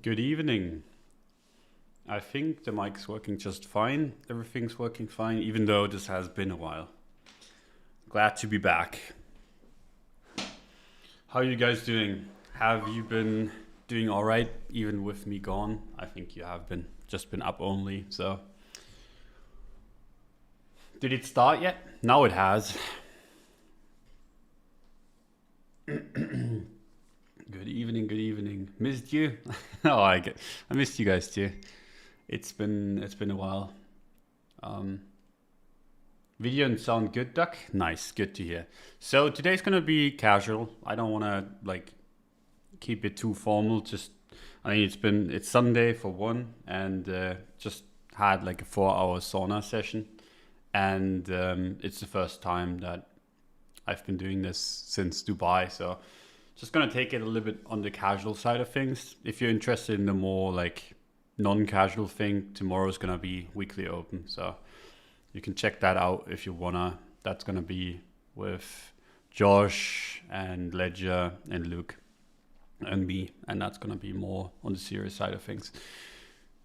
Good evening. I think the mic's working just fine. Everything's working fine, even though this has been a while. Glad to be back. How are you guys doing? Have you been doing all right, even with me gone? I think you have been. Just been up only, so. Did it start yet? Now it has. Good evening, good evening. Missed you? Oh, I missed you guys too. It's been a while. Video and sound good, Duck? Nice, good to hear. So today's gonna be casual. I don't wanna like keep it too formal. It's Sunday for one, and just had like a 4-hour sauna session, and it's the first time that I've been doing this since Dubai. So just gonna take it a little bit on the casual side of things. If you're interested in the more like non-casual thing, tomorrow's gonna be weekly open, so you can check that out if you wanna. That's gonna be with Josh and Ledger and Luke and me, and that's gonna be more on the serious side of things.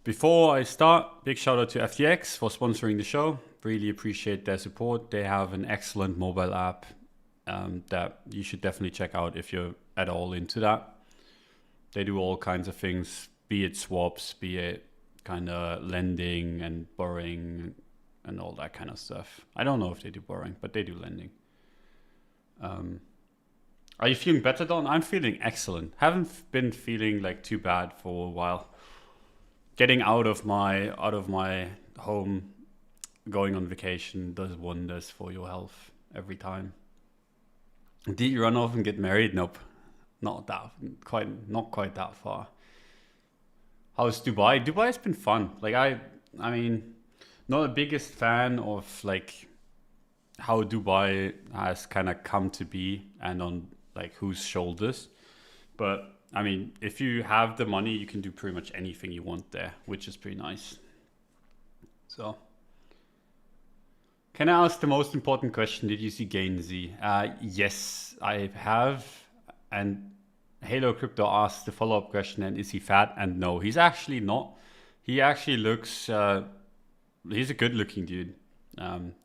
Before I start, big shout out to FTX for sponsoring the show. Really appreciate their support. They have an excellent mobile app that you should definitely check out if you're at all into that. They do all kinds of things, be it swaps, be it kind of lending and borrowing and all that kind of stuff. I don't know if they do borrowing, but they do lending. Are you feeling better, Don? I'm feeling excellent. Haven't been feeling like too bad for a while. Getting out of my home, going on vacation does wonders for your health every time. Did you run off and get married? Nope, not quite that far. How's Dubai? Dubai's been fun. Like I mean, not the biggest fan of like how Dubai has kind of come to be and on like whose shoulders. But I mean, if you have the money, you can do pretty much anything you want there, which is pretty nice. So, can I ask the most important question? Did you see Gainsy? Yes, I have. And Halo Crypto asked the follow-up question, and is he fat? And no, he's actually not. He actually looks, he's a good-looking dude.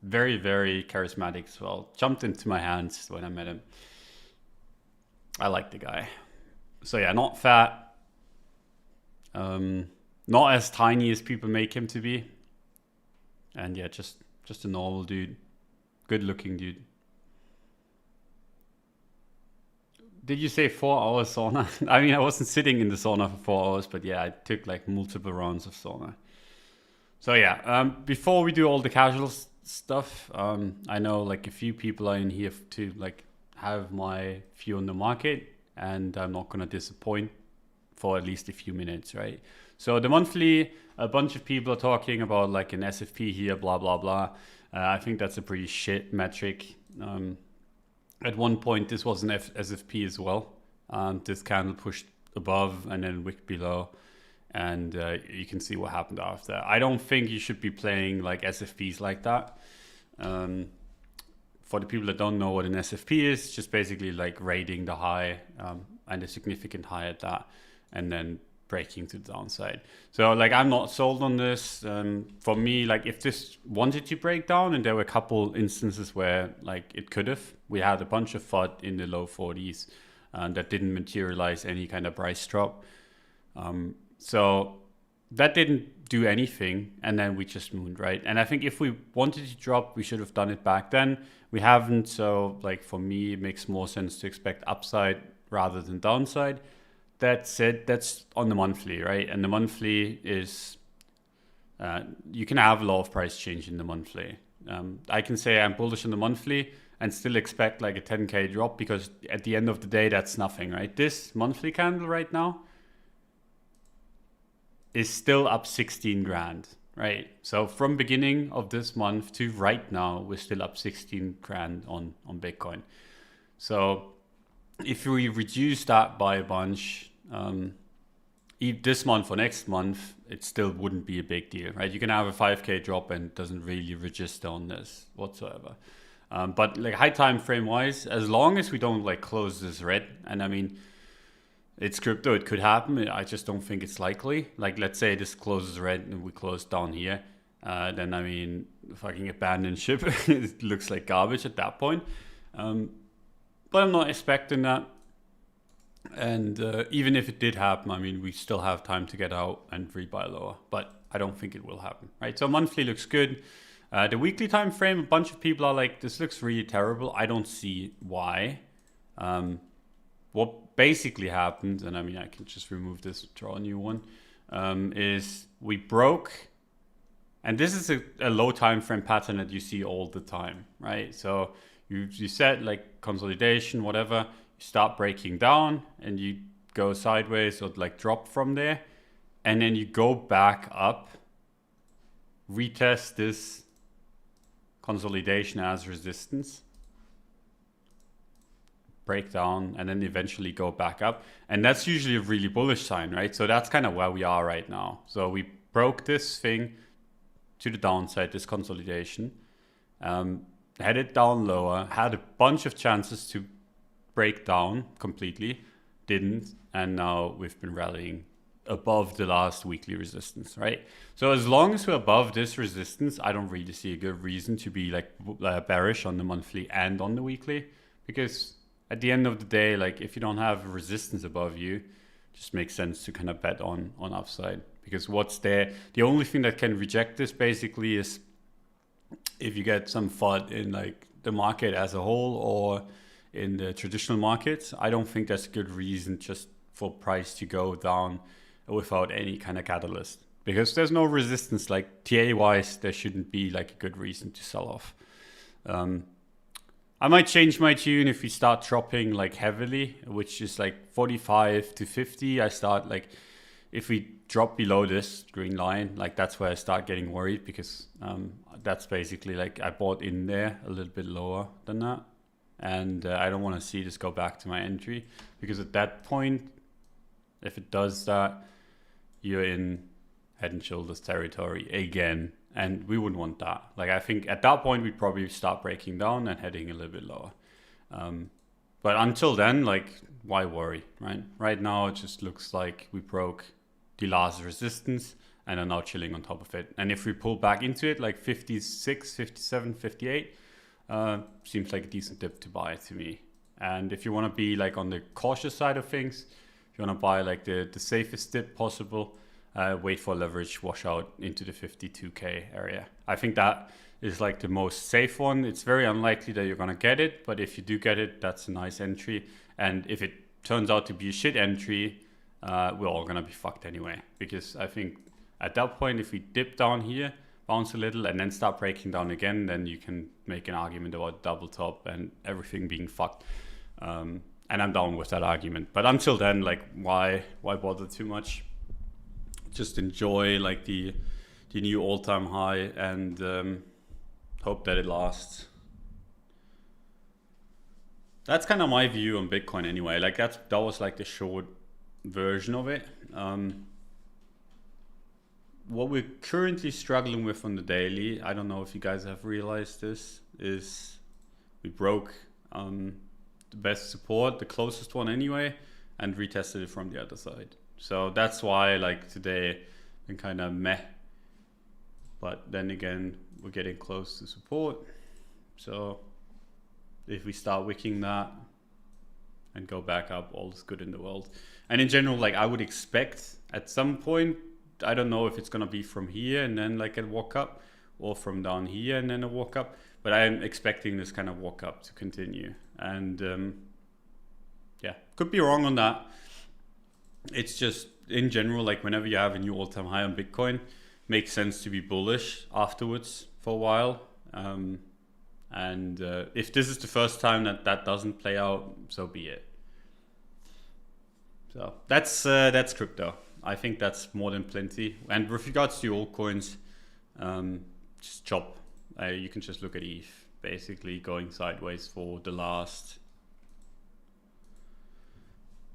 Very, very charismatic as well. Jumped into my hands when I met him. I like the guy. So yeah, not fat. Not as tiny as people make him to be. And yeah, just a normal dude. Good looking dude. Did you say 4 hours sauna? I mean, I wasn't sitting in the sauna for 4 hours, but yeah, I took like multiple rounds of sauna. So yeah, before we do all the casual stuff, I know like a few people are in here to like have my view on the market, and I'm not gonna disappoint for at least a few minutes, right? So the monthly, a bunch of people are talking about like an SFP here, blah blah blah. I think that's a pretty shit metric. At one point, this was an SFP as well. This candle pushed above and then wicked below, and you can see what happened after. I don't think you should be playing like SFPs like that. For the people that don't know what an SFP is, just basically like raiding the high and a significant high at that, and then breaking to the downside. So like I'm not sold on this. For me, like if this wanted to break down, and there were a couple instances where like it could have, we had a bunch of FUD in the low 40s that didn't materialize any kind of price drop. So that didn't do anything, and then we just mooned, right? And I think if we wanted to drop, we should have done it back then. We haven't, so like for me, it makes more sense to expect upside rather than downside. That said, that's on the monthly, right? And the monthly is, you can have a lot of price change in the monthly. I can say I'm bullish on the monthly and still expect like a 10K drop, because at the end of the day, that's nothing, right? This monthly candle right now is still up 16 grand, right? So from beginning of this month to right now, we're still up 16 grand on Bitcoin. So if we reduce that by a bunch, this month or next month, it still wouldn't be a big deal, right? You can have a 5K drop and it doesn't really register on this whatsoever. But like high time frame wise, as long as we don't like close this red, and I mean, It's crypto. It could happen. I just don't think it's likely. Like, let's say this closes red and we close down here. Then, I mean, fucking abandoned ship. It looks like garbage at that point. But I'm not expecting that. And even if it did happen, I mean, we still have time to get out and rebuy lower. But I don't think it will happen, right? So monthly looks good. The weekly time frame, a bunch of people are like, this looks really terrible. I don't see why. What basically happened, and I mean, I can just remove this, draw a new one, is we broke, and this is a low time frame pattern that you see all the time, right? So you set like consolidation, whatever, you start breaking down and you go sideways or like drop from there, and then you go back up, retest this consolidation as resistance, break down, and then eventually go back up. And that's usually a really bullish sign, right? So that's kind of where we are right now. So we broke this thing to the downside, this consolidation, headed down lower, had a bunch of chances to break down completely, didn't, and now we've been rallying above the last weekly resistance, right? So as long as we're above this resistance, I don't really see a good reason to be like bearish on the monthly and on the weekly, because at the end of the day, like if you don't have resistance above you, it just makes sense to kind of bet on upside, because what's there, the only thing that can reject this basically is if you get some FUD in like the market as a whole or in the traditional markets. I don't think that's a good reason just for price to go down without any kind of catalyst, because there's no resistance. Like TA wise, there shouldn't be like a good reason to sell off. I might change my tune if we start dropping like heavily, which is like 45 to 50. I start like, if we drop below this green line, like that's where I start getting worried, because that's basically like I bought in there a little bit lower than that. And I don't want to see this go back to my entry, because at that point, if it does that, you're in head and shoulders territory again. And we wouldn't want that. Like, I think at that point, we'd probably start breaking down and heading a little bit lower. But until then, like, why worry, right? Right now, it just looks like we broke the last resistance and are now chilling on top of it. And if we pull back into it, like 56, 57, 58, seems like a decent dip to buy to me. And if you want to be like on the cautious side of things, if you want to buy like the safest dip possible, wait for leverage washout into the 52K area. I think that is like the most safe one. It's very unlikely that you're going to get it, but if you do get it, that's a nice entry. And if it turns out to be a shit entry, we're all going to be fucked anyway. Because I think at that point, if we dip down here, bounce a little, and then start breaking down again, then you can make an argument about double top and everything being fucked. And I'm down with that argument. But until then, like, why bother too much? Just enjoy like the new all-time high and hope that it lasts. That's kind of my view on Bitcoin anyway. Like that was like the short version of it. What we're currently struggling with on the daily, I don't know if you guys have realized this, is we broke the best support, the closest one anyway, and retested it from the other side. So that's why like today been kind of meh, but then again we're getting close to support. So if we start wicking that and go back up, all is good in the world. And in general, like I would expect at some point, I don't know if it's gonna be from here and then like a walk up, or from down here and then a walk up, but I'm expecting this kind of walk up to continue. And yeah, could be wrong on that. It's just in general, like whenever you have a new all-time high on Bitcoin, makes sense to be bullish afterwards for a while. And if this is the first time that doesn't play out, so be it. So that's crypto. I think that's more than plenty. And with regards to altcoins, just chop. You can just look at ETH, basically going sideways for the last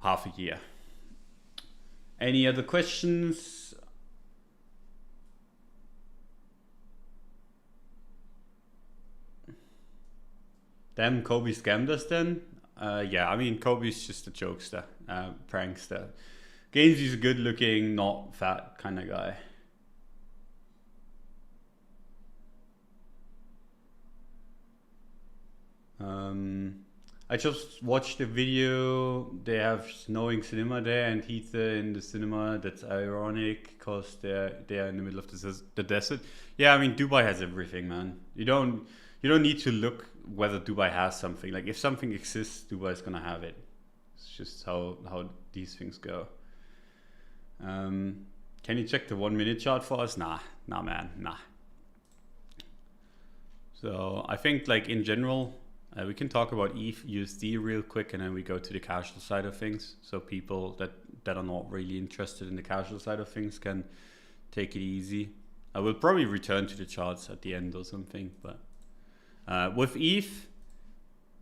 half a year. Any other questions? Damn, Kobe scammed us then. Yeah, I mean, Kobe's just a jokester, prankster. Gainsey's a good-looking, not fat kind of guy. I just watched a video. They have snowing cinema there, and Heath in the cinema. That's ironic because they're in the middle of the desert. Yeah, I mean Dubai has everything, man. You don't need to look whether Dubai has something. Like if something exists, Dubai is gonna have it. It's just how these things go. Can you check the 1 minute chart for us? Nah, man, nah. So I think like in general, we can talk about ETH USD real quick, and then we go to the casual side of things. So people that are not really interested in the casual side of things can take it easy. I will probably return to the charts at the end or something, but with ETH,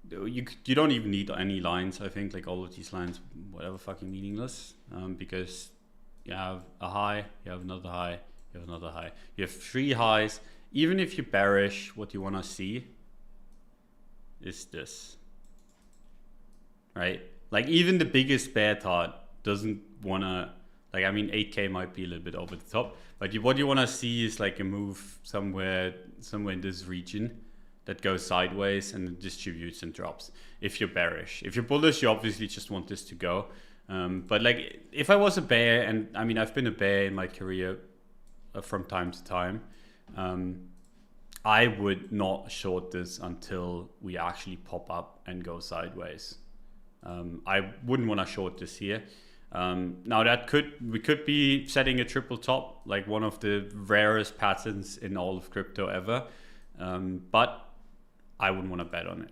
you don't even need any lines. I think like all of these lines, whatever, fucking meaningless, because you have a high, you have another high, you have another high. You have 3 highs. Even if you're bearish, what you want to see is this, right? Like even the biggest bear chart doesn't want to, like, I mean 8K might be a little bit over the top, but what you want to see is like a move somewhere in this region that goes sideways and distributes and drops. If you're bearish, if you're bullish, you obviously just want this to go. But like if I was a bear, and I mean I've been a bear in my career from time to time, I would not short this until we actually pop up and go sideways. I wouldn't want to short this here. Now we could be setting a triple top, like one of the rarest patterns in all of crypto ever. But I wouldn't want to bet on it.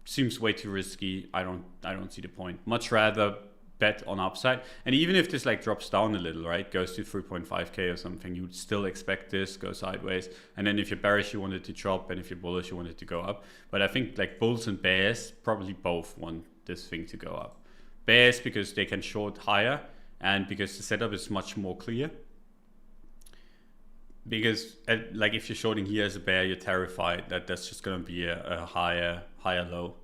Seems way too risky. I don't see the point. Much rather bet on upside. And even if this like drops down a little, right, goes to 3.5K or something, you would still expect this go sideways. And then if you're bearish, you want it to drop, and if you're bullish, you want it to go up. But I think like bulls and bears probably both want this thing to go up. Bears because they can short higher, and because the setup is much more clear. Because like if you're shorting here as a bear, you're terrified that that's just going to be a higher low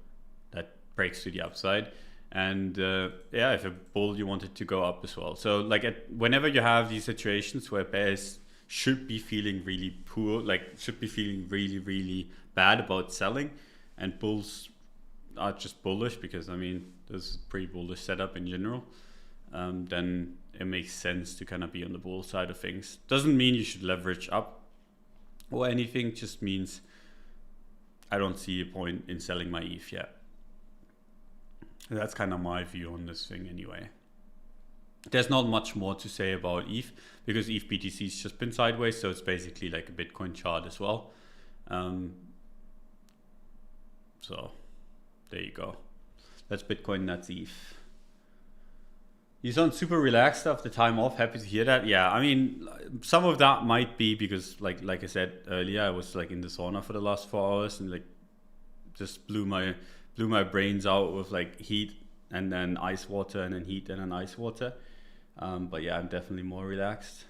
that breaks to the upside. And yeah, if a bull, you want it to go up as well. So like whenever you have these situations where bears should be feeling really poor, like should be feeling really, really bad about selling, and bulls are just bullish because I mean there's a pretty bullish setup in general, then it makes sense to kind of be on the bull side of things. Doesn't mean you should leverage up or anything, just means I don't see a point in selling my ETH yet. That's kind of my view on this thing anyway. There's not much more to say about ETH because ETH BTC's just been sideways, so it's basically like a Bitcoin chart as well. So there you go. That's Bitcoin, that's ETH. You sound super relaxed after time off. Happy to hear that. Yeah, I mean, some of that might be because like I said earlier, I was like in the sauna for the last 4 hours and like just blew my brains out with like heat and then ice water and then heat and then ice water. But yeah, I'm definitely more relaxed.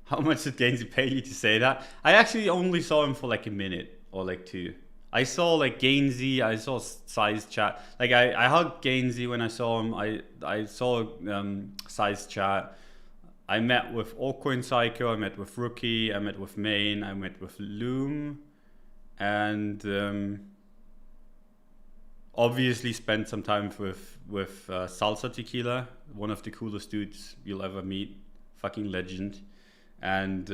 How much did Gainsey pay you to say that? I actually only saw him for like a minute or like 2. I saw like Gainsey, I saw Size Chat. Like I hugged Gainsey when I saw him. I saw Size Chat. I met with Altcoin Psycho, I met with Rookie, I met with Main, I met with Loom, and obviously spent some time with Salsa Tequila, one of the coolest dudes you'll ever meet, fucking legend. And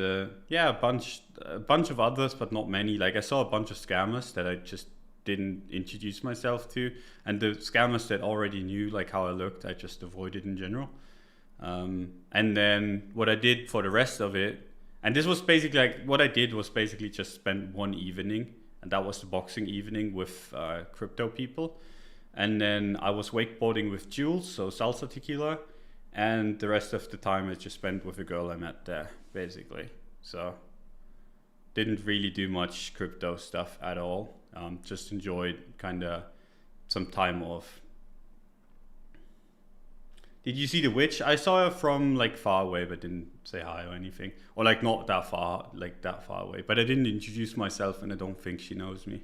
yeah, a bunch of others, but not many. Like I saw a bunch of scammers that I just didn't introduce myself to, and the scammers that already knew like how I looked, I just avoided in general. And then what I did for the rest of it, and this was basically like what I did was basically just spend one evening, and that was the boxing evening with crypto people. And then I was wakeboarding with Jules, so Salsa Tequila, and the rest of the time I just spent with a girl I met there, basically. So didn't really do much crypto stuff at all. Just enjoyed kind of some time off. Did you see the witch? I saw her from like far away, but didn't say hi or anything, or like not that far, like that far away. But I didn't introduce myself, and I don't think she knows me.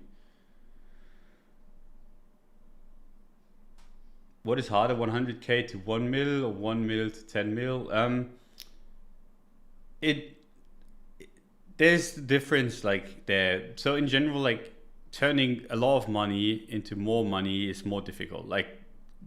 What is harder, 100k to 1 mil or 1 mil to 10 mil? It there's the difference like there. So in general, like turning a lot of money into more money is more difficult. Like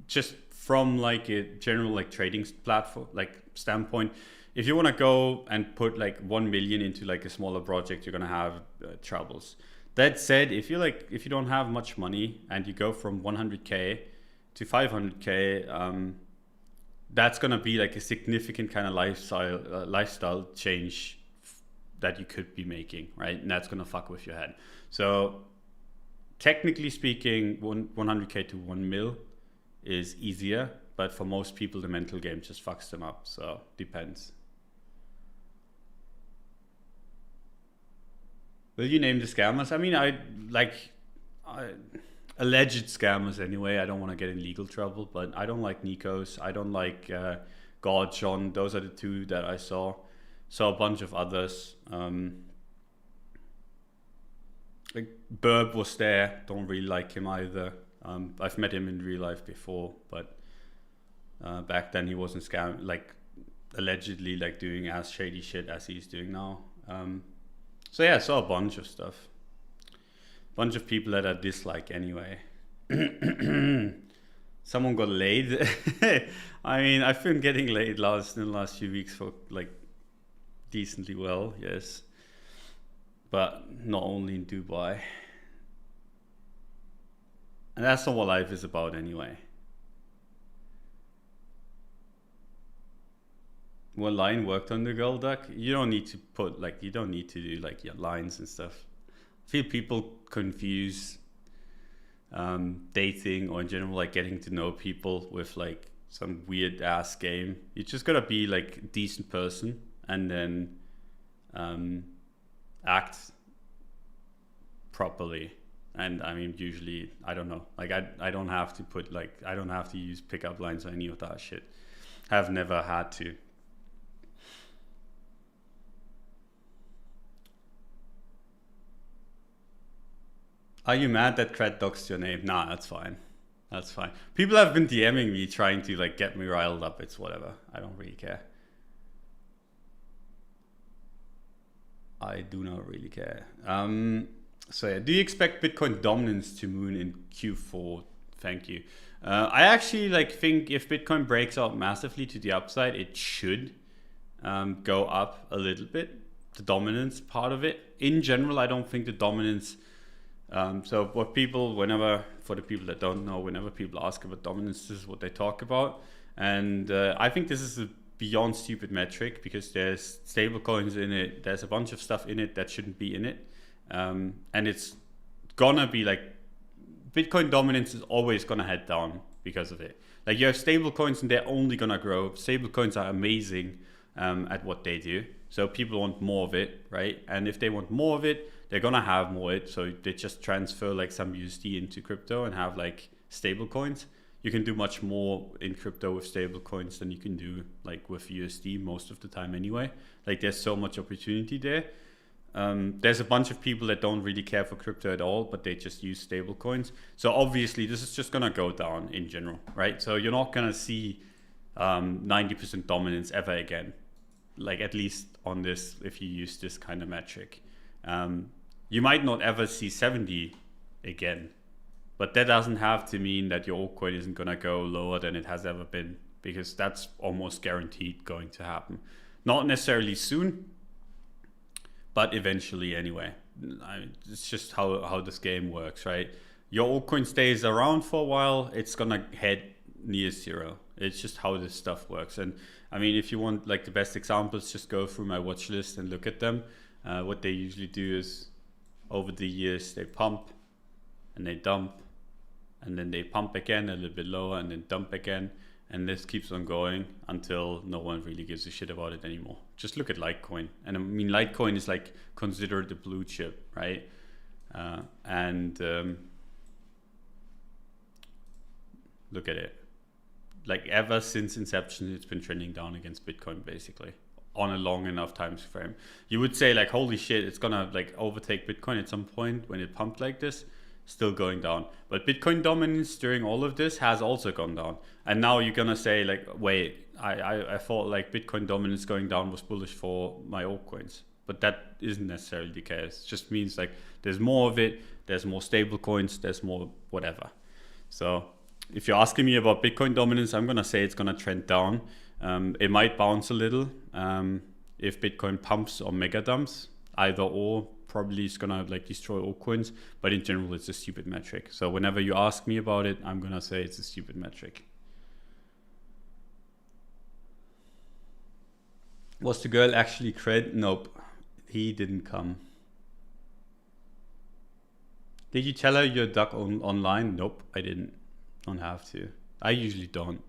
just from like a general like trading platform like standpoint, if you want to go and put like 1 million into like a smaller project, you're gonna have troubles. That said, if you don't have much money and you go from 100k to 500k, that's gonna be like a significant kind of lifestyle change that you could be making, right? And that's gonna fuck with your head. So technically speaking, 100k to 1 mil is easier, but for most people, the mental game just fucks them up. So depends. Will you name the scammers? I mean, I alleged scammers anyway. I don't want to get in legal trouble, but I don't like Nikos. I don't like God John. Those are the two that I saw. Saw a bunch of others. Like Burb was there. Don't really like him either. I've met him in real life before, but back then he wasn't like allegedly like doing as shady shit as he's doing now. So yeah, I saw a bunch of stuff. Bunch of people that I dislike anyway. Someone got laid. I mean, I've been getting laid in the last few weeks for like decently well, yes. But not only in Dubai. And that's not what life is about anyway. What line worked on the girl duck? You don't need to do like your lines and stuff. I feel people confuse dating or in general like getting to know people with like some weird ass game. You just gotta be like a decent person and then act properly. And I mean, usually, I don't know. Like I don't have to use pickup lines or any of that shit. I've never had to. Are you mad that Cred doxed your name? Nah, that's fine. That's fine. People have been DMing me trying to like get me riled up. It's whatever. I don't really care. I do not really care. So yeah, do you expect Bitcoin dominance to moon in Q4? Thank you. I actually like think if Bitcoin breaks out massively to the upside, it should go up a little bit. The dominance part of it. In general, I don't think the dominance. So what people, for the people that don't know, whenever people ask about dominance, this is what they talk about. And I think this is a beyond stupid metric because there's stable coins in it. There's a bunch of stuff in it that shouldn't be in it. And it's gonna be like Bitcoin dominance is always gonna head down because of it. Like you have stable coins and they're only gonna grow. Stable coins are amazing at what they do. So people want more of it, right? And if they want more of it, they're gonna have more of it. So they just transfer like some USD into crypto and have like stable coins. You can do much more in crypto with stable coins than you can do like with USD most of the time anyway. Like there's so much opportunity there. There's a bunch of people that don't really care for crypto at all, but they just use stable coins. So obviously this is just gonna go down in general, right? So you're not gonna see 90% dominance ever again, like at least on this, if you use this kind of metric. You might not ever see 70 again, but that doesn't have to mean that your altcoin isn't gonna go lower than it has ever been, because that's almost guaranteed going to happen. Not necessarily soon, but eventually anyway. It's just how this game works, right? Your altcoin stays around for a while, it's gonna head near zero. It's just how this stuff works. And I mean, if you want like the best examples, just go through my watch list and look at them. What they usually do is over the years they pump and they dump and then they pump again a little bit lower and then dump again, and this keeps on going until no one really gives a shit about it anymore. Just look at Litecoin, and I mean Litecoin is like considered the blue chip, right? Look at it. Like ever since inception, it's been trending down against Bitcoin basically on a long enough time frame. You would say like, holy shit, it's gonna like overtake Bitcoin at some point when it pumped like this. still going down. But Bitcoin dominance during all of this has also gone down. And now you're gonna say like, wait, I thought like Bitcoin dominance going down was bullish for my altcoins. But that isn't necessarily the case. It just means like there's more of it, there's more stable coins, there's more whatever. So if you're asking me about Bitcoin dominance, I'm gonna say it's gonna trend down. It might bounce a little if Bitcoin pumps or mega dumps. Either or probably is gonna like destroy altcoins, but in general it's a stupid metric. So whenever you ask me about it, I'm gonna say it's a stupid metric. Was the girl actually cred? Nope, he didn't come. Did you tell her you're duck online? Nope, I didn't. Don't have to. I usually don't.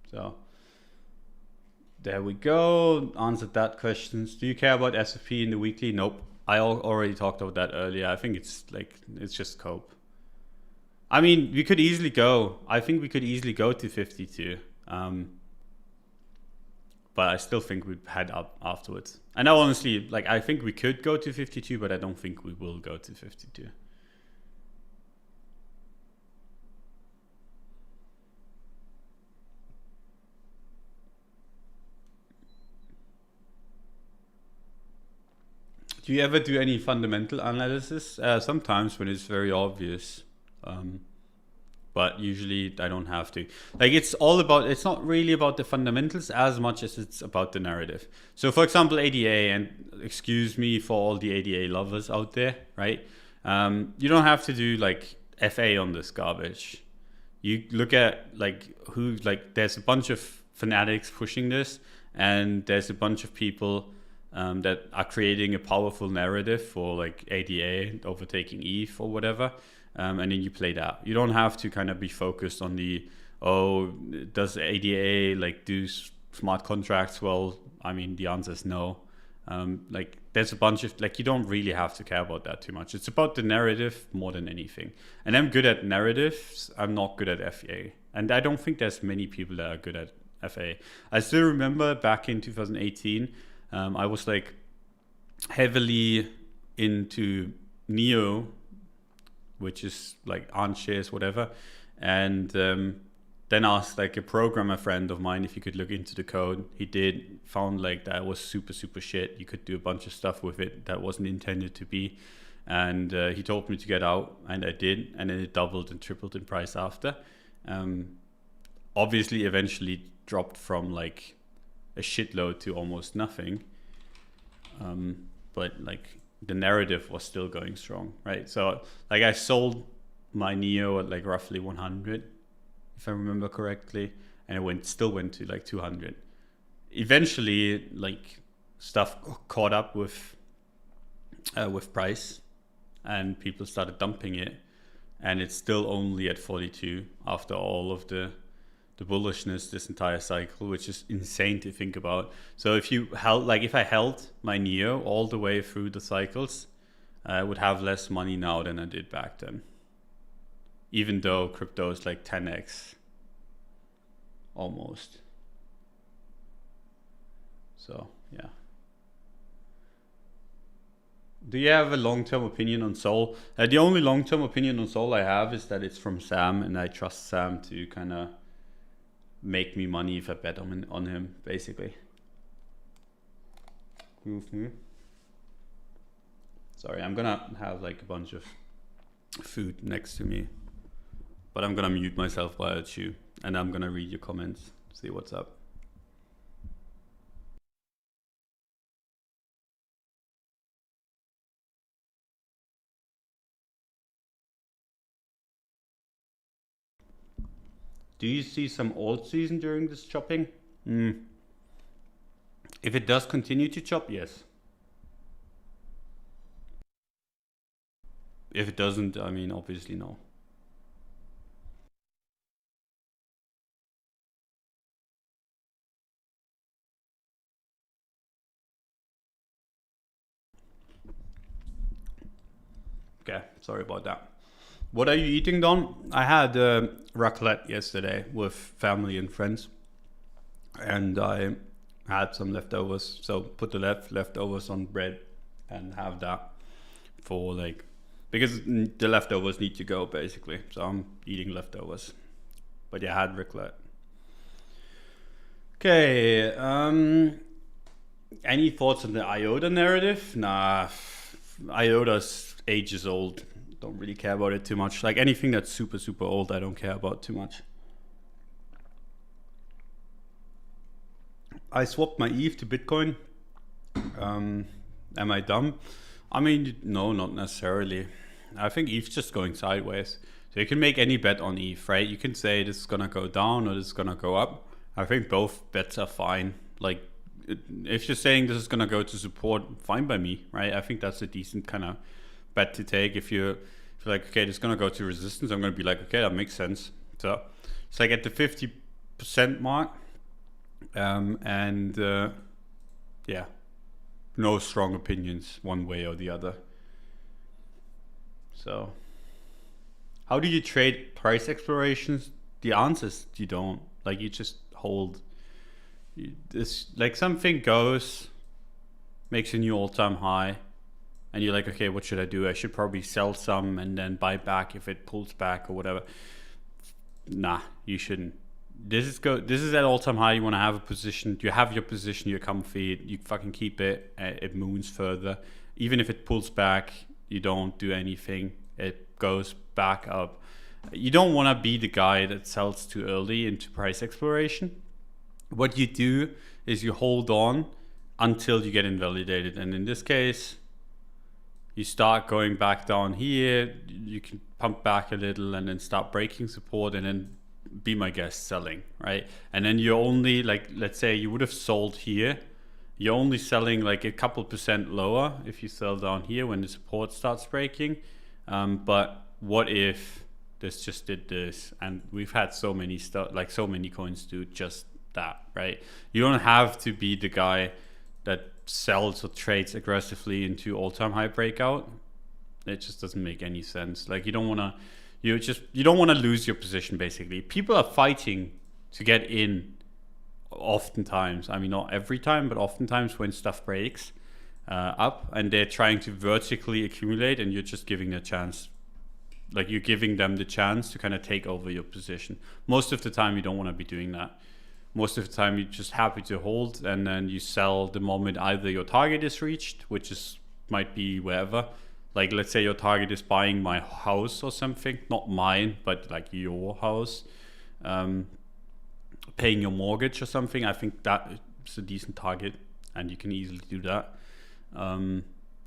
So there we go. Answered that question. Do you care about SFP in the weekly? Nope. I already talked about that earlier. I think it's like, it's just cope. I mean, we could easily go. I think we could easily go to 52. But I still think we'd head up afterwards. And now honestly, like I think we could go to 52, but I don't think we will go to 52. Do you ever do any fundamental analysis? Sometimes when it's very obvious. But usually I don't have to. Like it's not really about the fundamentals as much as it's about the narrative. So for example, ADA, and excuse me for all the ADA lovers out there, right? You don't have to do like FA on this garbage. You look at like there's a bunch of fanatics pushing this, and there's a bunch of people that are creating a powerful narrative for like ADA overtaking ETH or whatever. And then you play that. You don't have to kind of be focused on does ADA like do smart contracts? Well, I mean, the answer is no. Like there's a bunch of, like, you don't really have to care about that too much. It's about the narrative more than anything. And I'm good at narratives. I'm not good at FA. And I don't think there's many people that are good at FA. I still remember back in 2018, I was like heavily into Neo, which is like ARN-shares, whatever. And then asked like a programmer friend of mine if he could look into the code. He did, found like that was super, super shit. You could do a bunch of stuff with it that wasn't intended to be. And he told me to get out, and I did. And then it doubled and tripled in price after. Obviously, eventually dropped from like a shitload to almost nothing. But like, the narrative was still going strong, right? So like I sold my Neo at like roughly 100, if I remember correctly, and it still went to like 200. Eventually, like stuff caught up with price, and people started dumping it, and it's still only at 42 after all of the bullishness this entire cycle, which is insane to think about. So if I held my Neo all the way through the cycles, I would have less money now than I did back then, even though crypto is like 10x almost. So yeah. Do you have a long-term opinion on Sol? The only long-term opinion on Sol I have is that it's from Sam, and I trust Sam to kind of make me money if I bet on him, basically. Sorry, I'm gonna have like a bunch of food next to me, but I'm gonna mute myself while I chew, and I'm gonna read your comments, see what's up. Do you see some alt season during this chopping? If it does continue to chop, yes. If it doesn't, I mean, obviously no. Okay, sorry about that. What are you eating, Don? I had raclette yesterday with family and friends. and I had some leftovers, so put the leftovers on bread and have that for like, because the leftovers need to go basically, so I'm eating leftovers. But yeah, I had raclette. Okay, any thoughts on the IOTA narrative? Nah, IOTA's ages old. Don't really care about it too much. Like anything that's super old, I don't care about too much. I swapped my ETH to Bitcoin. Am I dumb? I mean, no, not necessarily. I think ETH's just going sideways. So you can make any bet on ETH, right? You can say this is gonna go down or this is gonna go up. I think both bets are fine. Like, if you're saying this is gonna go to support, fine by me, right? I think that's a decent kind of bet to take. If you're like, okay, this is gonna go to resistance, I'm gonna be like, okay, that makes sense. So it's like at the 50% mark, yeah, no strong opinions one way or the other. So how do you trade price explorations? The answer is you don't. Like, you just hold. This, like, something goes, makes a new all-time high, and you're like, okay, what should I do? I should probably sell some and then buy back if it pulls back or whatever. Nah, you shouldn't. This is at all-time high. You want to have a position. You have your position. You're comfy. You fucking keep it. It moves further. Even if it pulls back, you don't do anything. It goes back up. You don't want to be the guy that sells too early into price exploration. What you do is you hold on until you get invalidated. And in this case, you start going back down here. You can pump back a little and then start breaking support and then, be my guest, selling, right? And then you're only, like, let's say you would have sold here, you're only selling like a couple percent lower if you sell down here when the support starts breaking. But what if this just did this? And we've had so many stuff, like so many coins do just that, right? You don't have to be the guy that sells or trades aggressively into all-time high breakout. It just doesn't make any sense. Like, you don't want to lose your position. Basically, people are fighting to get in oftentimes. I mean, not every time, but oftentimes when stuff breaks up, and they're trying to vertically accumulate, and you're just giving a chance. Like, you're giving them the chance to kind of take over your position. Most of the time you don't want to be doing that. Most of the time you're just happy to hold, and then you sell the moment either your target is reached, which is might be wherever. Like, let's say your target is buying my house or something, not mine, but like your house, paying your mortgage or something. I think that is a decent target, and you can easily do that.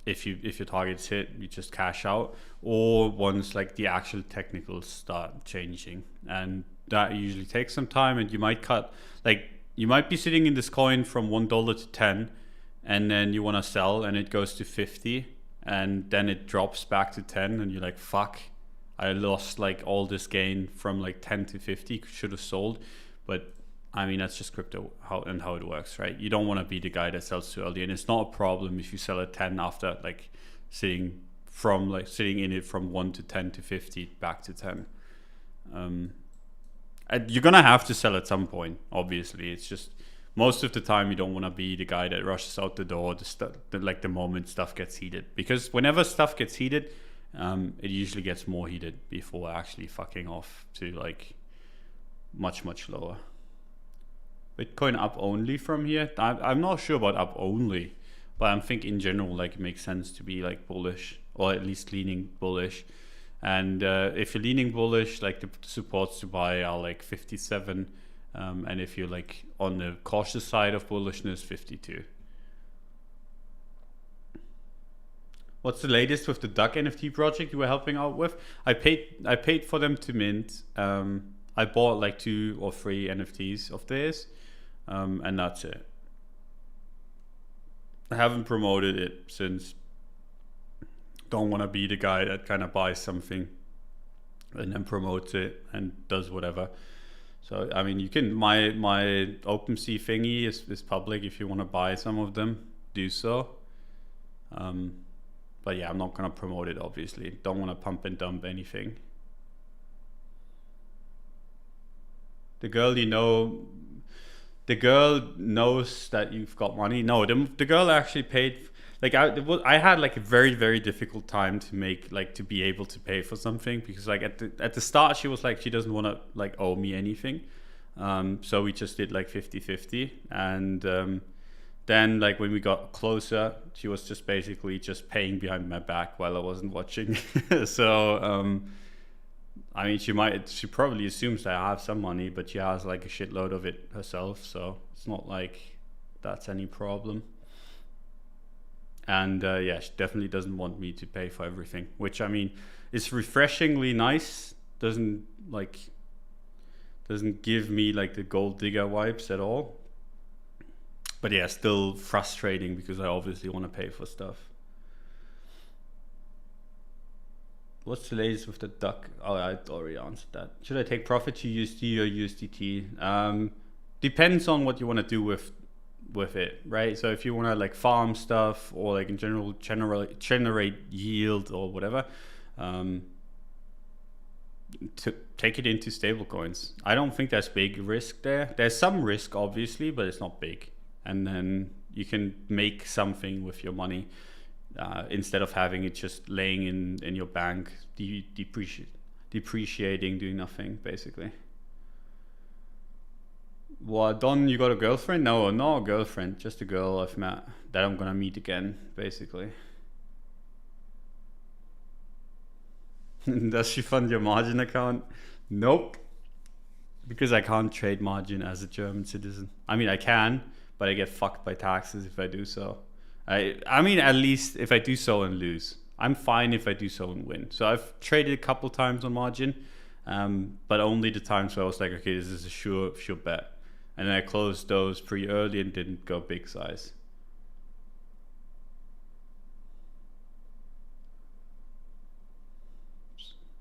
If your target's hit, you just cash out. Or once like the actual technicals start changing, and that usually takes some time. And you might you might be sitting in this coin from $1 to 10, and then you want to sell, and it goes to 50. And then it drops back to 10, and you're like, fuck, I lost like all this gain from like 10 to 50, should have sold. But I mean, that's just crypto how it works, right? You don't want to be the guy that sells too early, and it's not a problem if you sell at 10 after like sitting in it from 1 to 10 to 50 back to 10. You're gonna have to sell at some point, obviously. It's just, most of the time you don't want to be the guy that rushes out the door the moment stuff gets heated, because whenever stuff gets heated, it usually gets more heated before actually fucking off to like much lower. Bitcoin up only from here? I'm not sure about up only, but I think in general, like, it makes sense to be like bullish, or at least leaning bullish. And if you're leaning bullish, like the supports to buy are like 57. And if you're like on the cautious side of bullishness, 52. What's the latest with the Duck NFT project you were helping out with? I paid for them to mint. I bought like 2 or 3 NFTs of theirs, and that's it. I haven't promoted it since. Don't want to be the guy that kind of buys something and then promotes it and does whatever. So, I mean, you can, my OpenSea thingy is public. If you want to buy some of them, do so. But yeah, I'm not going to promote it, obviously. Don't want to pump and dump anything. The girl, the girl knows that you've got money. No, the girl actually paid. Like I had like a very, very difficult time to make, like, to be able to pay for something, because like at the start she was like, she doesn't want to like owe me anything. So we just did like 50-50, and then like when we got closer, she was just basically just paying behind my back while I wasn't watching. So I mean, she probably assumes that I have some money, but she has like a shitload of it herself, so it's not like that's any problem. And yeah, she definitely doesn't want me to pay for everything, which, I mean, is refreshingly nice. Doesn't give me like the gold digger vibes at all. But yeah, still frustrating because I obviously want to pay for stuff. What's the latest with the duck? Oh, I already answered that. Should I take profit to USD or USDT? Depends on what you want to do with it, right? So if you want to like farm stuff, or like in general generate yield or whatever, to take it into stable coins. I don't think there's big risk there. There's some risk obviously, but it's not big. And then you can make something with your money, instead of having it just laying in your bank, depreciating, doing nothing basically. Well, Don, you got a girlfriend? No, not a girlfriend, just a girl I've met that I'm gonna meet again, basically. Does she fund your margin account? Nope. Because I can't trade margin as a German citizen. I mean, I can, but I get fucked by taxes if I do so. I mean, at least if I do so and lose. I'm fine if I do so and win. So I've traded a couple times on margin, but only the times where I was like, okay, this is a sure bet. And then I closed those pretty early and didn't go big size.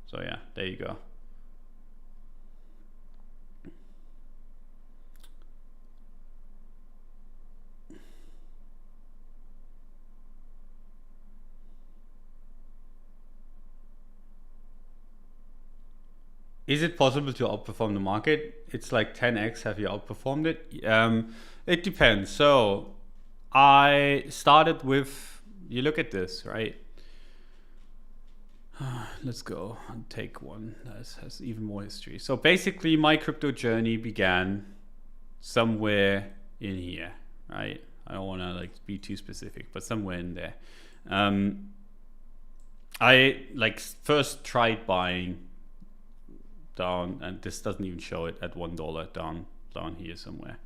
So yeah, there you go. Is it possible to outperform the market? It's like 10x. Have you outperformed it? It depends. So I started with, you look at this, right? Let's go and take one that has even more history. So basically my crypto journey began somewhere in here, right? I don't want to like be too specific, but somewhere in there. I like first tried buying down, and this doesn't even show it at $1 down here somewhere,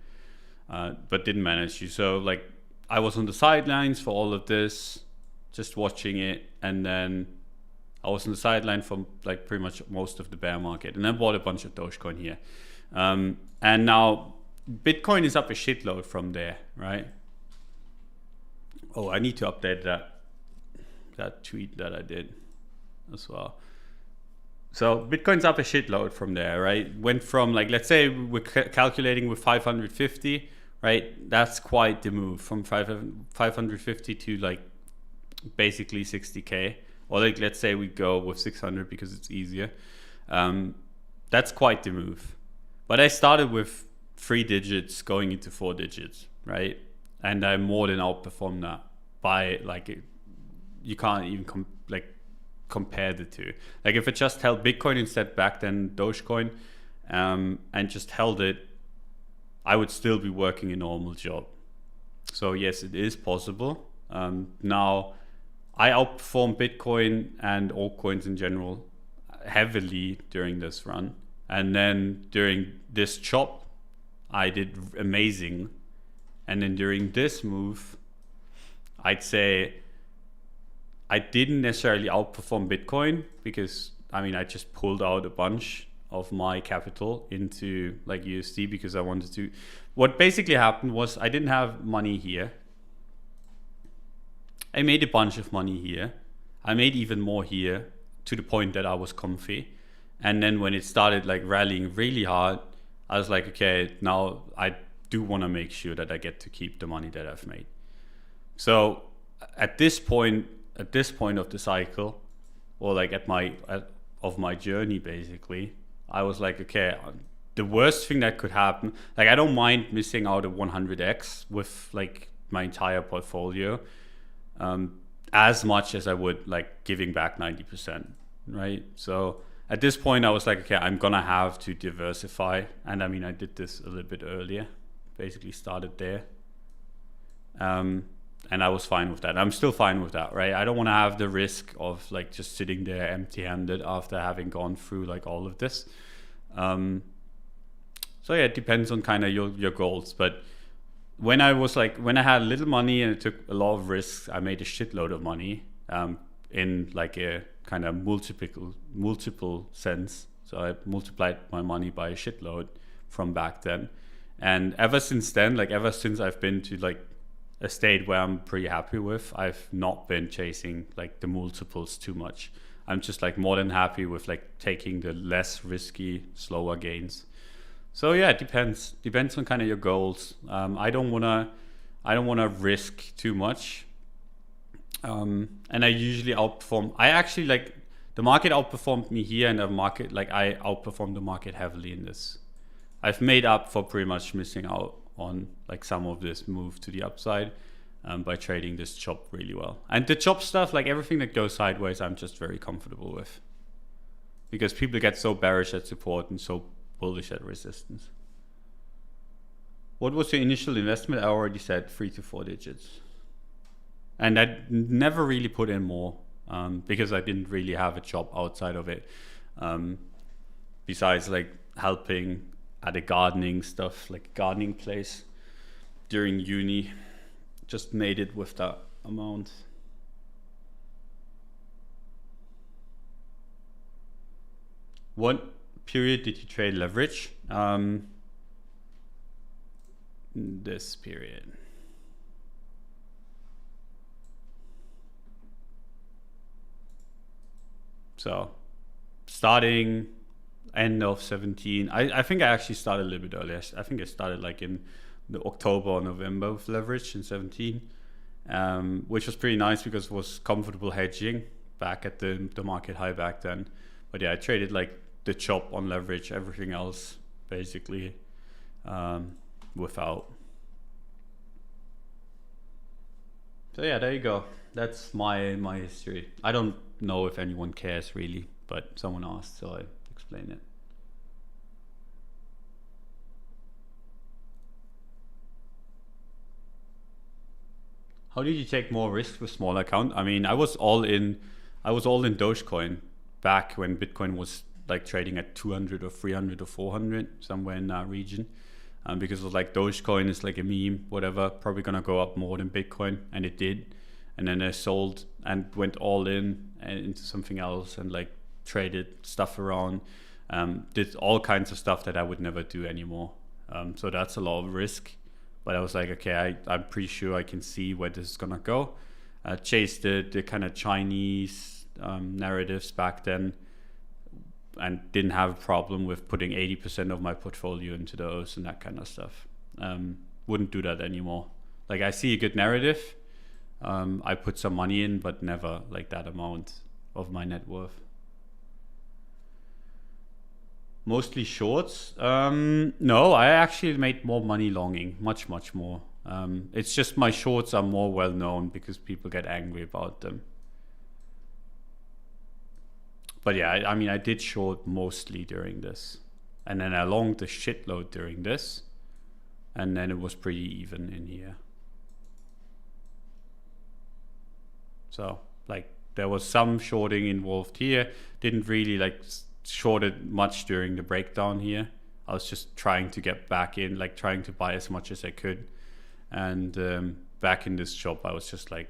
but didn't manage to. So like I was on the sidelines for all of this, just watching it, and then I was on the sideline for like pretty much most of the bear market, and I bought a bunch of Dogecoin here, and now Bitcoin is up a shitload from there, right? Oh, I need to update that tweet that I did as well. So Bitcoin's up a shitload from there, right? Went from like, let's say we're calculating with 550, right? That's quite the move from 550 to like basically 60K. Or like, let's say we go with 600 because it's easier. That's quite the move. But I started with 3 digits going into 4 digits, right? And I more than outperformed that by like, you can't even compare the two. Like if I just held Bitcoin instead back then Dogecoin, and just held it, I would still be working a normal job. So yes, it is possible. Now I outperformed Bitcoin and altcoins in general heavily during this run, and then during this chop I did amazing, and then during this move I'd say I didn't necessarily outperform Bitcoin, because I mean I just pulled out a bunch of my capital into like USD because I wanted to. What basically happened was I didn't have money here. I made a bunch of money here. I made even more here to the point that I was comfy. And then when it started like rallying really hard, I was like, okay, now I do want to make sure that I get to keep the money that I've made. So at this point of the cycle, or like of my journey basically, I was like, okay, the worst thing that could happen, like I don't mind missing out a 100x with like my entire portfolio, as much as I would like giving back 90%, right? So at this point I was like, okay, I'm gonna have to diversify. And I mean, I did this a little bit earlier, basically started there. And I was fine with that. I'm still fine with that, right? I don't want to have the risk of like just sitting there empty-handed after having gone through like all of this. So yeah, it depends on kind of your goals. But when I had little money and it took a lot of risks, I made a shitload of money in like a kind of multiple sense. So I multiplied my money by a shitload from back then. And ever since then, like ever since I've been to like a state where I'm pretty happy with, I've not been chasing like the multiples too much. I'm just like more than happy with like taking the less risky, slower gains. So yeah, it depends on kind of your goals. I don't wanna risk too much. And I usually outperform. I actually like the market outperformed me here, and the market, like I outperformed the market heavily in this. I've made up for pretty much missing out on like some of this move to the upside by trading this chop really well. And the chop stuff, like everything that goes sideways, I'm just very comfortable with, because people get so bearish at support and so bullish at resistance. What was your initial investment? I already said 3 to 4 digits, and I never really put in more because I didn't really have a job outside of it, besides like helping at a gardening stuff, like gardening place during uni. Just made it with that amount. What period did you trade leverage? This period. So starting end of 17. I think I actually started a little bit earlier. I think I started like in the October or November with leverage in 17, which was pretty nice because it was comfortable hedging back at the market high back then. But yeah, I traded like the chop on leverage, everything else basically without. So yeah, there you go. That's my history. I don't know if anyone cares really, but someone asked, so I explain it. How did you take more risks with small account? I mean, I was all in Dogecoin back when Bitcoin was like trading at 200 or 300 or 400, somewhere in that region. Because it was like Dogecoin is like a meme, whatever, probably gonna go up more than Bitcoin, and it did. And then I sold and went all in into something else and like traded stuff around, did all kinds of stuff that I would never do anymore. So that's a lot of risk. But I was like, okay, I'm pretty sure I can see where this is gonna go. Chased the kind of Chinese narratives back then, and didn't have a problem with putting 80% of my portfolio into those and that kind of stuff. Wouldn't do that anymore. Like I see a good narrative, I put some money in, but never like that amount of my net worth. Mostly shorts. No, I actually made more money longing, much more. It's just my shorts are more well known because people get angry about them. But yeah, I mean, I did short mostly during this, and then I longed a shitload during this, and then it was pretty even in here. So like there was some shorting involved here. Didn't really like shorted much during the breakdown here. I was just trying to get back in, like trying to buy as much as I could. And back in this shop, I was just like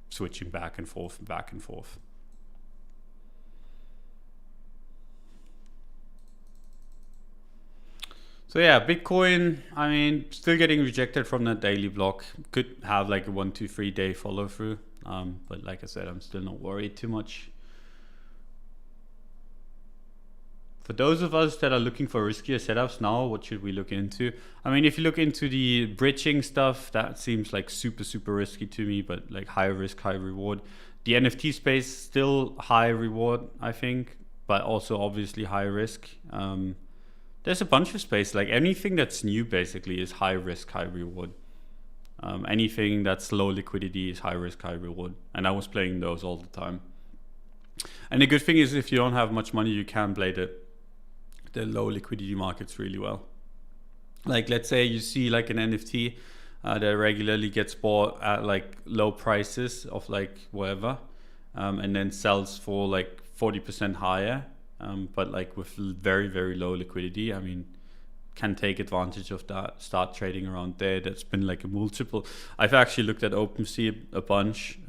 switching back and forth. So yeah, Bitcoin, I mean, still getting rejected from that daily block. Could have like a 1, 2, 3 day follow through. But like I said, I'm still not worried too much. For those of us that are looking for riskier setups now, what should we look into? I mean, if you look into the bridging stuff, that seems like super risky to me, but like high risk, high reward. The NFT space, still high reward, I think, but also obviously high risk. there's a bunch of space. Like anything that's new basically is high risk, high reward. Anything that's low liquidity is high risk, high reward. And I was playing those all the time. And the good thing is if you don't have much money, you can play the low liquidity markets really well. Like let's say you see like an NFT that regularly gets bought at like low prices of like whatever, and then sells for like 40% higher, but like with very, very low liquidity. I mean, can take advantage of that, start trading around there. That's been like a multiple. I've actually looked at OpenSea a bunch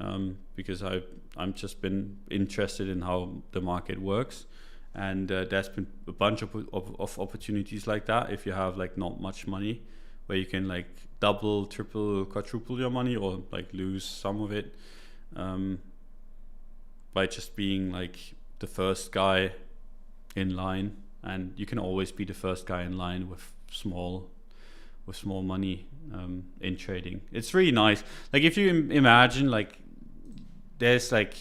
because I'm just been interested in how the market works. And there's been a bunch of opportunities like that if you have like not much money, where you can like double, triple, quadruple your money, or like lose some of it by just being like the first guy in line. And you can always be the first guy in line with small money in trading. It's really nice. Like if you imagine like there's like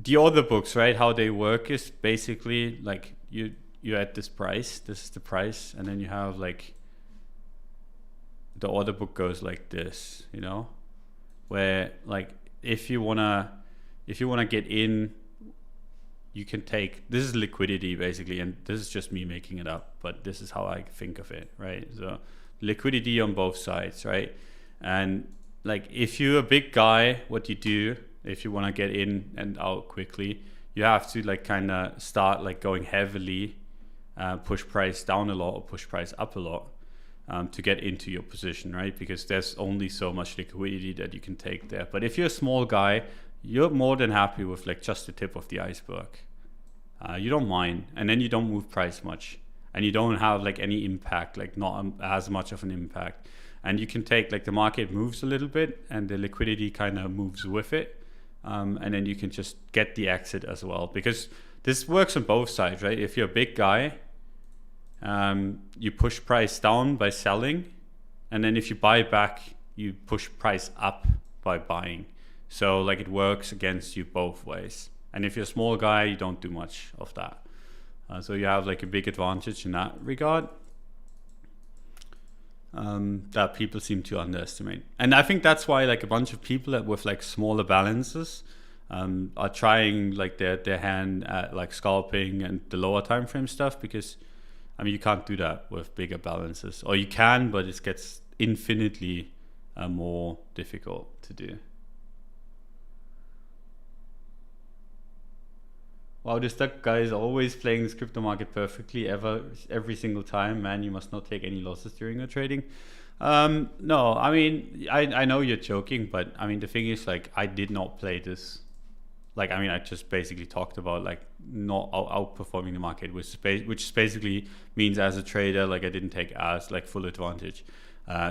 the order books, right? How they work is basically like you're at this price, this is the price, and then you have like the order book goes like this, you know, where like if you wanna get in, you can take, this is liquidity basically, and this is just me making it up, but this is how I think of it, right? So liquidity on both sides, right? And like if you're a big guy, what you do if you want to get in and out quickly, you have to like kind of start like going heavily, push price down a lot or push price up a lot to get into your position, right? Because there's only so much liquidity that you can take there. But if you're a small guy, you're more than happy with like just the tip of the iceberg. You don't mind, and then you don't move price much, and you don't have like any impact, like not as much of an impact. And you can take like the market moves a little bit and the liquidity kind of moves with it. And then you can just get the exit as well, because this works on both sides, right? If you're a big guy, you push price down by selling, and then if you buy back, you push price up by buying. So like it works against you both ways. And if you're a small guy, you don't do much of that. So you have like a big advantage in that regard that people seem to underestimate. And I think that's why like a bunch of people that with like smaller balances are trying like their hand at like scalping and the lower time frame stuff, because I mean you can't do that with bigger balances, or you can, but it gets infinitely more difficult to do. Wow, this duck guy is always playing this crypto market perfectly every single time. Man, you must not take any losses during your trading. No, I mean, I know you're joking, but I mean, the thing is like, I did not play this. Like, I mean, I just basically talked about like not outperforming the market, which basically means as a trader, like I didn't take as like full advantage.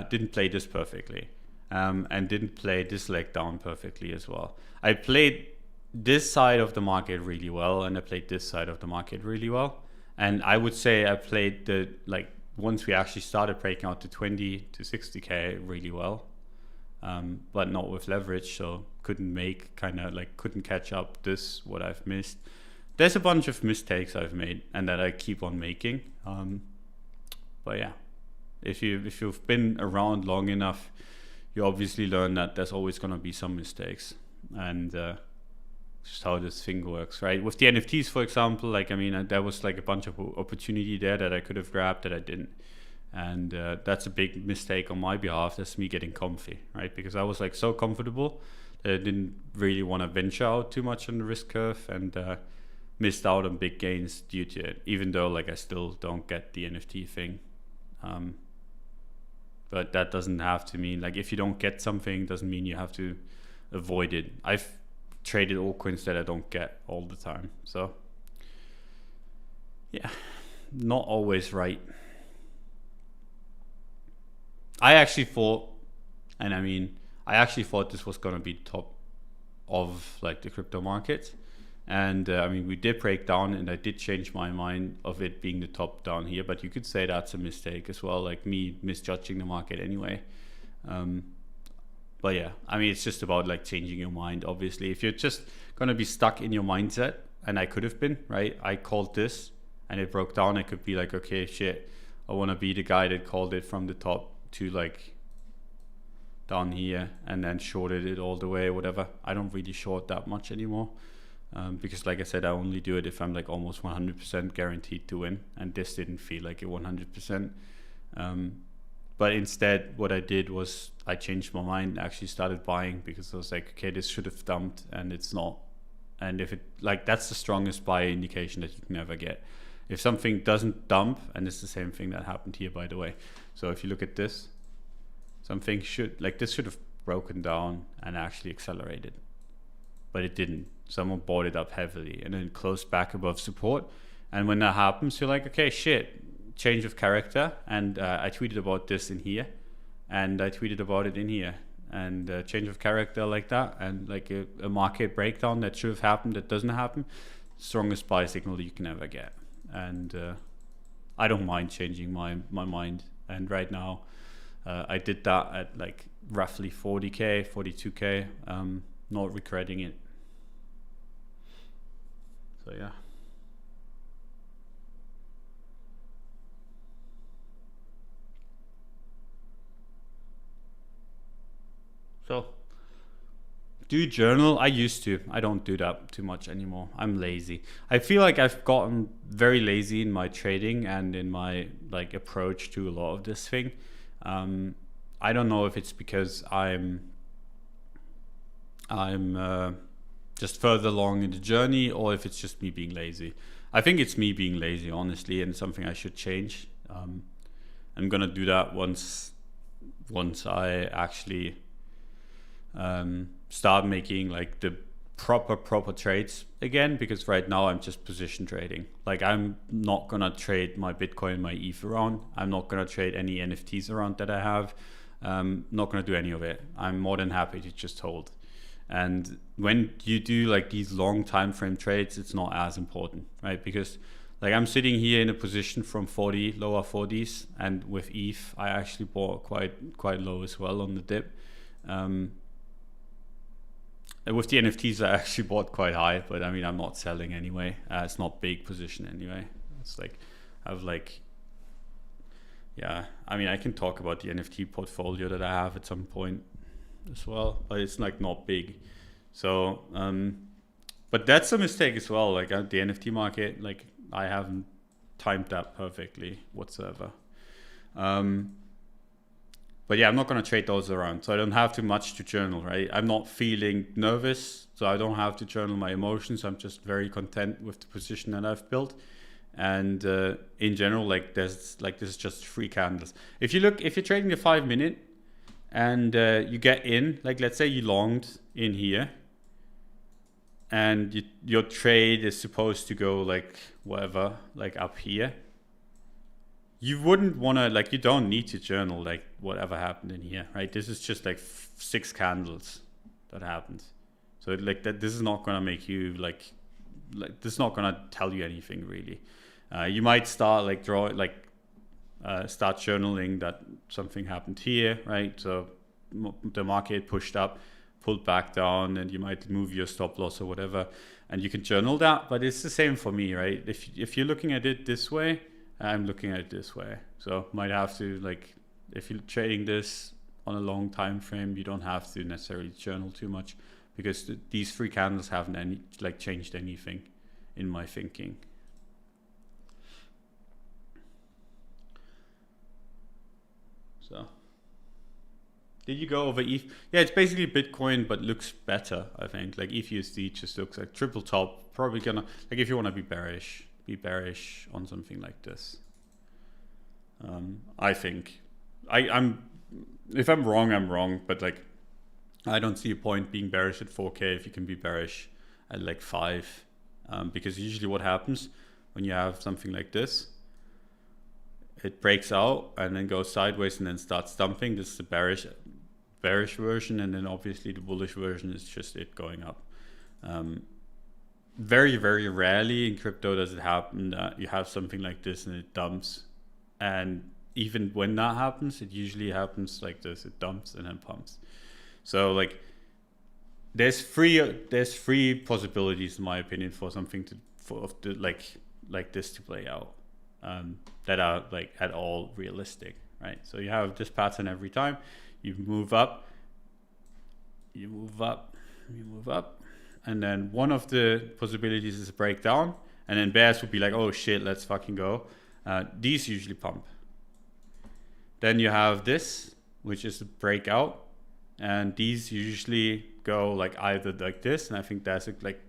Didn't play this perfectly, and didn't play this leg down perfectly as well. I played this side of the market really well, and I played this side of the market really well. And I would say I played the, like, once we actually started breaking out to 20 to 60K really well, but not with leverage. So couldn't catch up this, what I've missed. There's a bunch of mistakes I've made and that I keep on making. But yeah, if you've been around long enough, you obviously learn that there's always going to be some mistakes. And just how this thing works, right? With the NFTs, for example, like, I mean, there was like a bunch of opportunity there that I could have grabbed that I didn't. And that's a big mistake on my behalf. That's me getting comfy, right? Because I was like so comfortable that I didn't really want to venture out too much on the risk curve, and missed out on big gains due to it, even though like I still don't get the NFT thing. But that doesn't have to mean, like, if you don't get something, doesn't mean you have to avoid it. I've traded altcoins that I don't get all the time. So yeah, not always right. I actually thought this was going to be top of like the crypto market. And I mean, we did break down, and I did change my mind of it being the top down here, but you could say that's a mistake as well, like me misjudging the market anyway. But yeah, I mean, it's just about like changing your mind. Obviously, if you're just going to be stuck in your mindset, and I could have been, right? I called this, and it broke down, I could be like, okay, shit, I want to be the guy that called it from the top to like down here and then shorted it all the way or whatever. I don't really short that much anymore, because like I said, I only do it if I'm like almost 100% guaranteed to win, and this didn't feel like a 100%. But instead what I did was I changed my mind, actually started buying, because I was like, okay, this should have dumped and it's not. And if it, like, that's the strongest buy indication that you can ever get. If something doesn't dump, and it's the same thing that happened here, by the way. So if you look at this, something should, like this should have broken down and actually accelerated, but it didn't. Someone bought it up heavily and then closed back above support. And when that happens, you're like, okay, shit, change of character. And I tweeted about this in here, and I tweeted about it in here, and change of character like that, and like a market breakdown that should have happened that doesn't happen. Strongest buy signal you can ever get. And I don't mind changing my mind. And right now I did that at like roughly 40k, 42k, not regretting it. So yeah. So, do you journal? I used to. I don't do that too much anymore. I'm lazy. I feel like I've gotten very lazy in my trading and in my like approach to a lot of this thing. I don't know if it's because I'm just further along in the journey, or if it's just me being lazy. I think it's me being lazy, honestly, and something I should change. I'm gonna do that once I actually start making like the proper trades again, because right now I'm just position trading. Like, I'm not gonna trade my Bitcoin, my ETH around. I'm not gonna trade any NFTs around that I have. Not gonna do any of it. I'm more than happy to just hold. And when you do like these long time frame trades, it's not as important, right? Because like I'm sitting here in a position from 40, lower 40s, and with ETH I actually bought quite low as well on the dip. And with the NFTs, I actually bought quite high, but I mean, I'm not selling anyway. It's not big position anyway. It's like, I've like, yeah, I mean, I can talk about the NFT portfolio that I have at some point as well, but it's like not big. So, but that's a mistake as well. Like the NFT market, like I haven't timed that perfectly whatsoever. But yeah, I'm not going to trade those around. So I don't have too much to journal, right? I'm not feeling nervous, so I don't have to journal my emotions. I'm just very content with the position that I've built. And in general, like this is just 3 candles. If you're trading the 5 minute and you get in, like let's say you longed in here, and your trade is supposed to go like whatever, like up here. You wouldn't want to, like, you don't need to journal like whatever happened in here, right? This is just like 6 candles that happened. So like that, this is not going to make you like this is not going to tell you anything really. You might start like start journaling that something happened here, right? So the market pushed up, pulled back down, and you might move your stop loss or whatever, and you can journal that. But it's the same for me, right? If you're looking at it this way, I'm looking at it this way. So might have to, like, if you're trading this on a long time frame, you don't have to necessarily journal too much, because these 3 candles haven't changed anything in my thinking. So did you go over ETH? Yeah, it's basically Bitcoin, but looks better, I think. Like ETHUSD just looks like triple top. Probably gonna, like, if you want to be bearish on something like this. I think I'm if I'm wrong, I'm wrong, but like I don't see a point being bearish at 4k if you can be bearish at like 5, because usually what happens when you have something like this, it breaks out and then goes sideways and then starts dumping. This is the bearish version, and then obviously the bullish version is just it going up. Very, very rarely in crypto does it happen that you have something like this and it dumps. And even when that happens, it usually happens like this. It dumps and then pumps. So like there's three possibilities in my opinion for something to like like this to play out, that are like at all realistic, right? So you have this pattern every time. You move up, you move up, you move up, and then one of the possibilities is a breakdown, and then bears would be like, oh shit, let's fucking go. These usually pump. Then you have this, which is a breakout, and these usually go like either like this, and I think that's like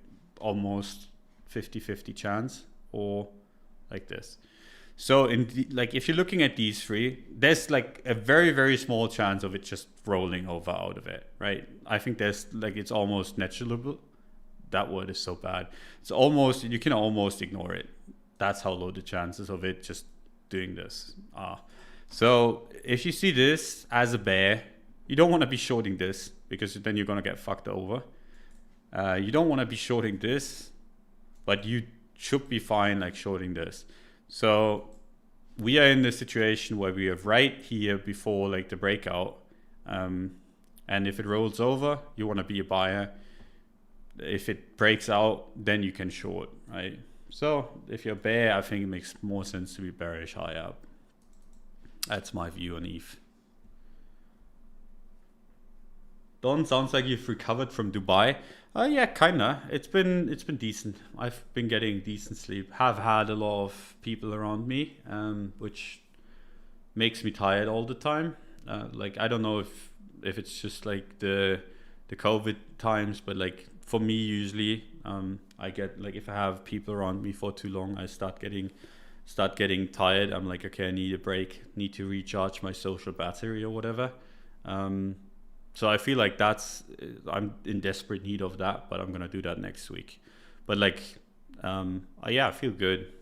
almost 50-50 chance, or like this. So like if you're looking at these three, there's like a very, very small chance of it just rolling over out of it, right? I think there's like, it's almost negligible. That word is so bad. It's almost, you can almost ignore it. That's how low the chances of it just doing this are. So if you see this as a bear, you don't want to be shorting this, because then you're going to get fucked over. You don't want to be shorting this, but you should be fine like shorting this. So we are in the situation where we are right here before like the breakout. And if it rolls over, you want to be a buyer. If it breaks out, then you can short, right? So if you're bear, I think it makes more sense to be bearish high up. That's my view on ETH. Don, sounds like you've recovered from Dubai. Yeah, kinda. It's been decent. I've been getting decent sleep. Have had a lot of people around me, which makes me tired all the time. Like I don't know if it's just like the COVID times, but like for me usually, I get like, if I have people around me for too long, I start getting tired. I'm like, okay, I need a break, need to recharge my social battery or whatever. So I feel like I'm in desperate need of that, but I'm gonna do that next week. But like, yeah, I feel good.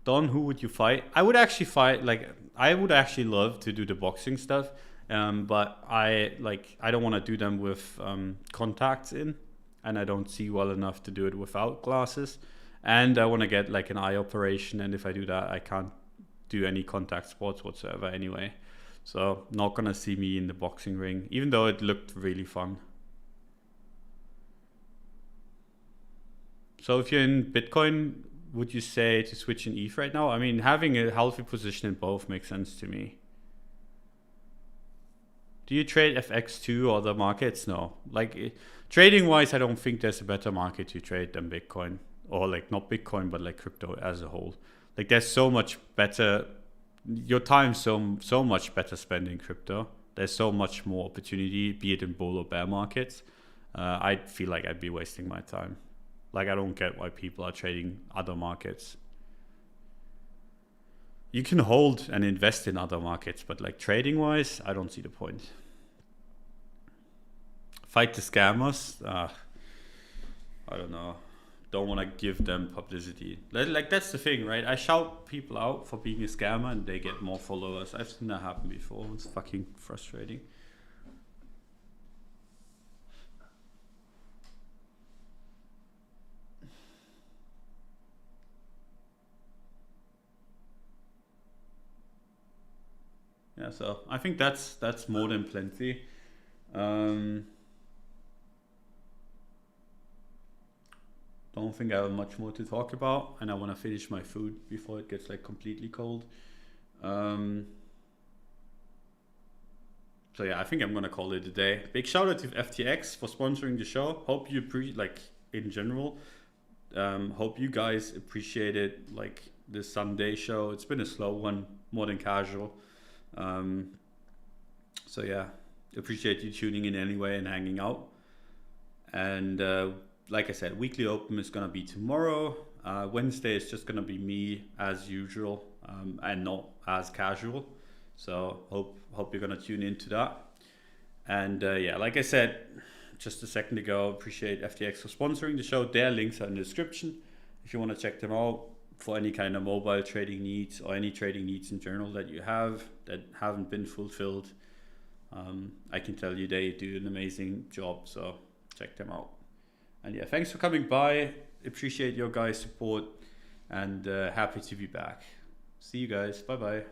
Don, who would you fight? I would actually fight, like, I would actually love to do the boxing stuff, but I don't want to do them with contacts in, and I don't see well enough to do it without glasses. And I want to get like an eye operation, and if I do that, I can't do any contact sports whatsoever anyway. So not gonna see me in the boxing ring, even though it looked really fun. So if you're in Bitcoin, would you say to switch in ETH right now? I mean, having a healthy position in both makes sense to me. Do you trade FX too or other markets? No. Like trading wise, I don't think there's a better market to trade than Bitcoin. Or like not Bitcoin, but like crypto as a whole. Like there's so much better, your time's so much better spent in crypto. There's so much more opportunity, be it in bull or bear markets. I feel like I'd be wasting my time. Like I don't get why people are trading other markets. You can hold and invest in other markets, but like trading wise, I don't see the point. Fight the scammers? I don't know. Don't want to give them publicity. Like that's the thing, right? I shout people out for being a scammer and they get more followers. I've seen that happen before. It's fucking frustrating. Yeah, so I think that's more than plenty. Don't think I have much more to talk about, and I want to finish my food before it gets like completely cold. So yeah, I think I'm gonna call it a day. Big shout out to FTX for sponsoring the show. Hope you like in general. Hope you guys appreciated like this Sunday show. It's been a slow one, more than casual. So yeah, appreciate you tuning in anyway and hanging out. And like I said, weekly open is gonna be tomorrow. Wednesday is just gonna be me as usual, and not as casual. So hope you're gonna tune into that. And yeah, like I said just a second ago, appreciate FTX for sponsoring the show. Their links are in the description if you want to check them out for any kind of mobile trading needs or any trading needs in general that you have that haven't been fulfilled. I can tell you they do an amazing job, so check them out. And yeah, thanks for coming by. Appreciate your guys' support, and happy to be back. See you guys. Bye bye.